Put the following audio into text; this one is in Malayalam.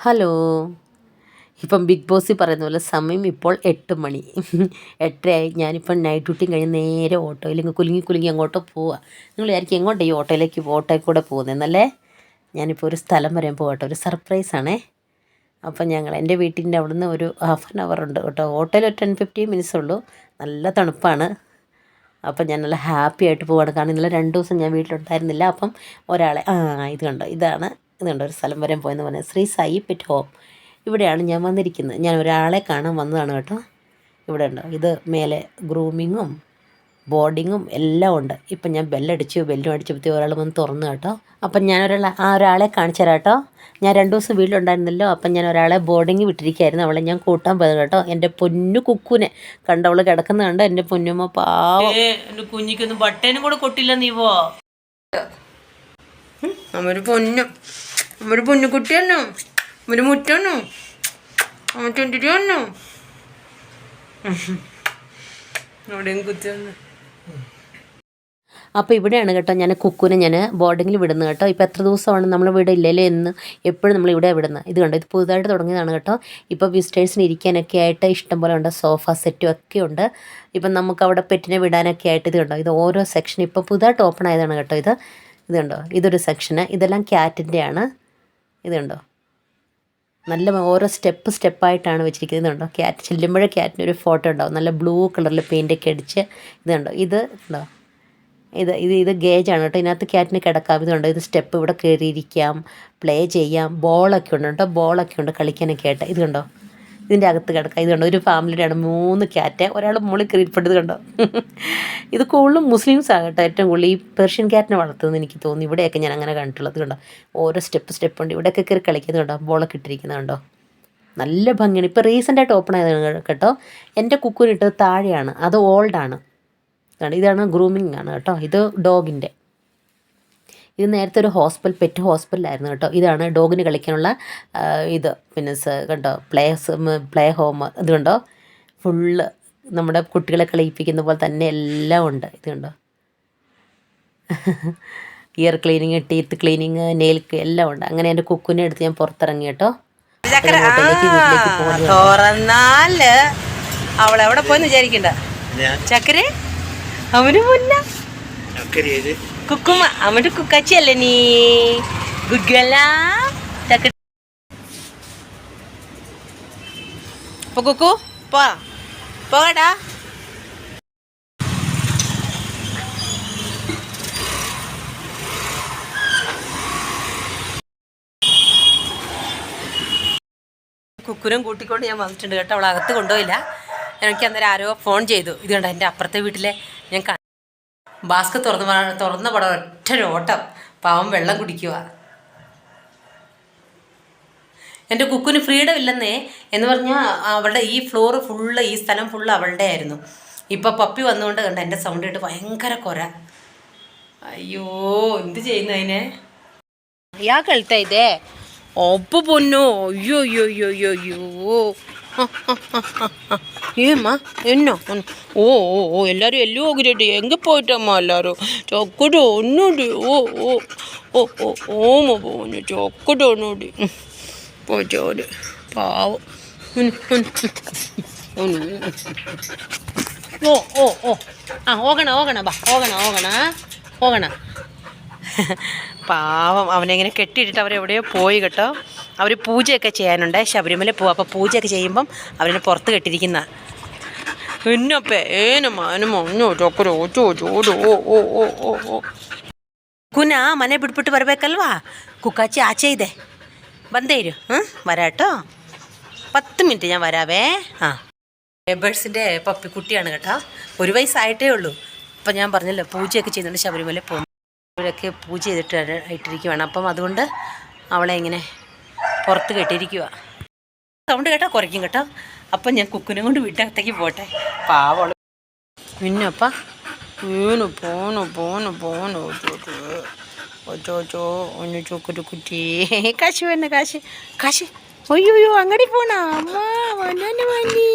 ഹലോ. ഇപ്പം ബിഗ് ബോസിൽ പറയുന്ന പോലെ സമയം ഇപ്പോൾ 8 മണി 8:30 ഞാനിപ്പം നൈറ്റ് ഡ്യൂട്ടിയും കഴിഞ്ഞ് നേരെ ഓട്ടോയിൽ ഇങ്ങ് കുലുങ്ങി അങ്ങോട്ട് പോവുക. നിങ്ങൾ വിചാരിക്കും എങ്ങോട്ടാണ് ഈ ഓട്ടോയിൽ കൂടെ പോകുന്നതെന്നല്ലേ? ഞാനിപ്പോൾ ഒരു സ്ഥലം വരെ പോകട്ടെ, ഒരു സർപ്രൈസാണേ. അപ്പം എൻ്റെ വീട്ടിൻ്റെ അവിടുന്ന് ഒരു ഹാഫ് ആൻ അവർ ഉണ്ട് കേട്ടോ. ഓട്ടോയിൽ ഒരു 10-15 മിനിറ്റ്സ് ഉള്ളൂ. നല്ല തണുപ്പാണ്. അപ്പം ഞാൻ നല്ല ഹാപ്പി ആയിട്ട് പോവാണ്. കാരണം ഇന്നലെ 2 ദിവസം ഞാൻ വീട്ടിലുണ്ടായിരുന്നില്ല. അപ്പം ഒരാളെ ഇത് കണ്ടോ, ഇതുണ്ട് ഒരു സ്ഥലം വരെ പോയെന്ന് പറഞ്ഞാൽ ശ്രീ സായി പെറ്റ് ഹോം. ഇവിടെയാണ് ഞാൻ വന്നിരിക്കുന്നത്. ഞാൻ ഒരാളെ കാണാൻ വന്നതാണ് കേട്ടോ. ഇവിടെ ഉണ്ടോ, ഇത് മേലെ ഗ്രൂമിങ്ങും ബോർഡിങ്ങും എല്ലാം ഉണ്ട്. ഇപ്പം ഞാൻ ബെല്ലും അടിച്ചപ്പോഴത്തേ ഒരാൾ വന്ന് തുറന്നു കേട്ടോ. അപ്പം ഞാൻ ഒരാളെ കാണിച്ചു തരാം കേട്ടോ. ഞാൻ 2 ദിവസം വീട്ടിലുണ്ടായിരുന്നല്ലോ. അപ്പം ഞാൻ ഒരാളെ ബോർഡിങ് വിട്ടിരിക്കുകയായിരുന്നു. അവളെ ഞാൻ കൂട്ടാൻ പോയത് കേട്ടോ. എൻ്റെ പൊന്നു കുക്കുനെ കണ്ടവൾ കിടക്കുന്ന കണ്ട് എൻ്റെ പൊന്നുമ്മ പാവം. എൻ്റെ കുഞ്ഞിക്കൊന്നും ബട്ടേനും കൂടെ കൊട്ടില്ല നീ പോ. അമ്മൊരു പൊന്നു കുട്ടിയല്ലോ, ഒരു മുറ്റന്നു ചെണ്ടിരിയന്നു അവിടെയും കുത്തിയൊന്നു. അപ്പോൾ ഇവിടെയാണ് കേട്ടോ ഞാൻ കുക്കുനെ ബോർഡിങ്ങിൽ വിടുന്നത് കേട്ടോ. ഇപ്പോൾ എത്ര ദിവസമാണ് നമ്മൾ ഇവിടെ ഇല്ലല്ലേ എന്ന് എപ്പോഴും നമ്മൾ ഇവിടെ വിടുന്നത്. ഇത് കണ്ടോ, ഇത് പുതുതായിട്ട് തുടങ്ങിയതാണ് കേട്ടോ. ഇപ്പോൾ വിസിറ്റേഴ്സിന് ഇരിക്കാനൊക്കെ ആയിട്ട് ഇഷ്ടം പോലെ ഉണ്ട്, സോഫ സെറ്റും ഒക്കെ ഉണ്ട്. ഇപ്പം നമുക്ക് അവിടെ പെറ്റിനെ വിടാനൊക്കെ ആയിട്ട് ഇത് കണ്ടോ, ഇത് ഓരോ സെക്ഷൻ ഇപ്പോൾ പുതുതായിട്ട് ഓപ്പൺ ആയതാണ് കേട്ടോ. ഇത് കണ്ടോ, ഇതൊരു സെക്ഷന്, ഇതെല്ലാം ക്യാറ്റിൻ്റെയാണ്. ഇത് കണ്ടോ, നല്ല ഓരോ സ്റ്റെപ്പായിട്ടാണ് വെച്ചിരിക്കുന്നത്. ഇതുണ്ടോ, ക്യാറ്റ് ചെല്ലുമ്പോഴേ ക്യാറ്റിന് ഒരു ഫോട്ടോ ഉണ്ടാവും, നല്ല ബ്ലൂ കളറിൽ പെയിൻ്റൊക്കെ അടിച്ച്. ഇതുണ്ടോ, ഇത് ഗേജാണ് കേട്ടോ. ഇതിനകത്ത് ക്യാറ്റിന് കിടക്കാം. ഇതുണ്ടോ, ഇത് സ്റ്റെപ്പ്, ഇവിടെ കയറിയിരിക്കാം, പ്ലേ ചെയ്യാം, ബോളൊക്കെ ഉണ്ട് കേട്ടോ, ബോളൊക്കെ ഉണ്ട് കളിക്കാനൊക്കെ ആയിട്ട്. ഇത് കണ്ടോ, ഇതിൻ്റെ അകത്ത് കിടക്കാം. ഇത് കണ്ടോ, ഒരു ഫാമിലിയുടെയാണ് 3 ക്യാറ്റ്, ഒരാൾ മുകളിൽ കയറിപ്പെട്ടത് കണ്ടോ. ഇത് കൂടുതലും മുസ്ലിംസാണ് കേട്ടോ ഏറ്റവും കൂടുതൽ ഈ പെർഷ്യൻ ക്യാറ്റിനെ വളർത്തുന്നത് എനിക്ക് തോന്നുന്നു. ഇവിടെയൊക്കെ ഞാൻ അങ്ങനെ കണ്ടിട്ടുള്ളത് കണ്ടോ. ഓരോ സ്റ്റെപ്പ് ഉണ്ട്. ഇവിടെയൊക്കെ കയറി കളിക്കുന്നത് കണ്ടോ, ബോളൊക്കെ ഇട്ടിരിക്കുന്നത് കണ്ടോ. നല്ല ഭംഗിയാണ്. ഇപ്പോൾ റീസെൻ്റായിട്ട് ഓപ്പൺ ആയതാണ് കേട്ടോ. എൻ്റെ കുക്കുനിട്ടത് താഴെയാണ്, അത് ഓൾഡാണ്. ഇതാണ് ഗ്രൂമിങ് ആണ് കേട്ടോ. ഇത് ഡോഗിൻ്റെ. ഇത് നേരത്തെ ഒരു പെറ്റ് ഹോസ്പിറ്റലായിരുന്നു കേട്ടോ. ഇതാണ് ഡോഗിന് കളിക്കാനുള്ള ഇത് പിന്നെ കണ്ടോ, പ്ലേ ഹോം. ഇത് കണ്ടോ, ഫുള്ള് നമ്മുടെ കുട്ടികളെ കളിപ്പിക്കുന്ന പോലെ തന്നെ എല്ലാം ഉണ്ട്. ഇത് കണ്ടോ, year cleaning, teeth cleaning, nail എല്ലാം ഉണ്ട്. അങ്ങനെ എൻ്റെ കുക്കുനെ എടുത്ത് ഞാൻ പുറത്തിറങ്ങി കേട്ടോ. തുറന്നാല് അവളെവിടെ പോയെന്ന് വിചാരിക്കണ്ട. ചക്കര അവന് മുന്ന കുക്കുമ്മ അവൻ്റെ കുക്കാച്ചിയല്ലേ നീ ഗുഗല. കുക്കു പോടാ. കുക്കുനും കൂട്ടിക്കൊണ്ട് ഞാൻ വന്നിട്ടുണ്ട് കേട്ടോ. അവൾ അകത്ത് കൊണ്ടുപോയില്ല. എനിക്ക് അന്നേരം ആരോ ഫോൺ ചെയ്തു. ഇത് കണ്ടോ, എൻ്റെ അപ്പുറത്തെ വീട്ടിലെ ഞാൻ ബാസ്ക് തുറന്ന പടം ഒറ്റ ഓട്ടം. പാവം വെള്ളം കുടിക്കുക. എൻ്റെ കുക്കുന് ഫ്രീഡം ഇല്ലെന്നേ എന്ന് പറഞ്ഞാൽ അവളുടെ ഈ ഫ്ലോറ് ഫുള്ള്, ഈ സ്ഥലം ഫുള്ള് അവളുടെ ആയിരുന്നു. ഇപ്പോൾ പപ്പി വന്നുകൊണ്ട് കണ്ട എൻ്റെ സൗണ്ട് കേട്ട് ഭയങ്കര കുര. അയ്യോ, എന്ത് ചെയ്യുന്നു അതിനെ? യാ കളിത്ത ഇതേ ഒപ്പ് പൊന്നോ. അയ്യോ അയ്യോ അയ്യോ അയ്യോ അയ്യോ. ஏம்மா என்ன ஓ ஓ ஓ எல்லாரும் எல்லோ கிரேட்டு எங்கே போயிட்டம்மா எல்லாரும் சொக்கடு ஒன்றுடி ஓ ஓ ஓ ஓ ஓமா போன சொக்கடு ஒன்றுடி போச்சோடு പാവം. ഓ ഓ ഓ ഓകണ പാവം. അവനെങ്ങനെ കെട്ടിയിട്ടിട്ട് അവരെവിടെയോ പോയി കേട്ടോ. അവർ പൂജയൊക്കെ ചെയ്യാനുണ്ട്, ശബരിമല പോവാം. അപ്പോൾ പൂജയൊക്കെ ചെയ്യുമ്പം അവരെ പുറത്ത് കെട്ടിയിരിക്കുന്ന എന്നപ്പേ ഏനമാനോ ചൊക്കരോ ചോട് ഓ ഓ ഓ ഓ ഓ കുന മനെ ಬಿಟ್ಬಿಟ್ಟು ಬರಬೇಕಲ್ವಾ. കുക്കാച്ചി ആച്ച ഇതേ ബന്തേരു വരാട്ടോ. 10 മിനിറ്റ് ഞാൻ വരാവേ. ലേബേഴ്സിൻ്റെ പപ്പിക്കുട്ടിയാണ് കേട്ടോ. 1 വയസ്സായിട്ടേ ഉള്ളൂ. അപ്പം ഞാൻ പറഞ്ഞല്ലോ പൂജയൊക്കെ ചെയ്യുന്നുണ്ട്, ശബരിമല പോകും. അവരൊക്കെ പൂജ ഇട്ടിരിക്കുവാണ്. അപ്പം അതുകൊണ്ട് അവളെ ഇങ്ങനെ പുറത്ത് കെട്ടിയിരിക്കുക. സൗണ്ട് കേട്ടോ കുറയ്ക്കും കേട്ടോ. അപ്പം ഞാൻ കുക്കുനെ കൊണ്ട് വീട്ടകത്തേക്ക് പോട്ടെ. പാവള് പിന്നപ്പ പോന്നു ഒന്ന് ചോക്കൊരു കുറ്റി കാശ് വേണ്ട കാശ്. ഒയ്യോ അങ്ങടി പോണ അമ്മ വന്നി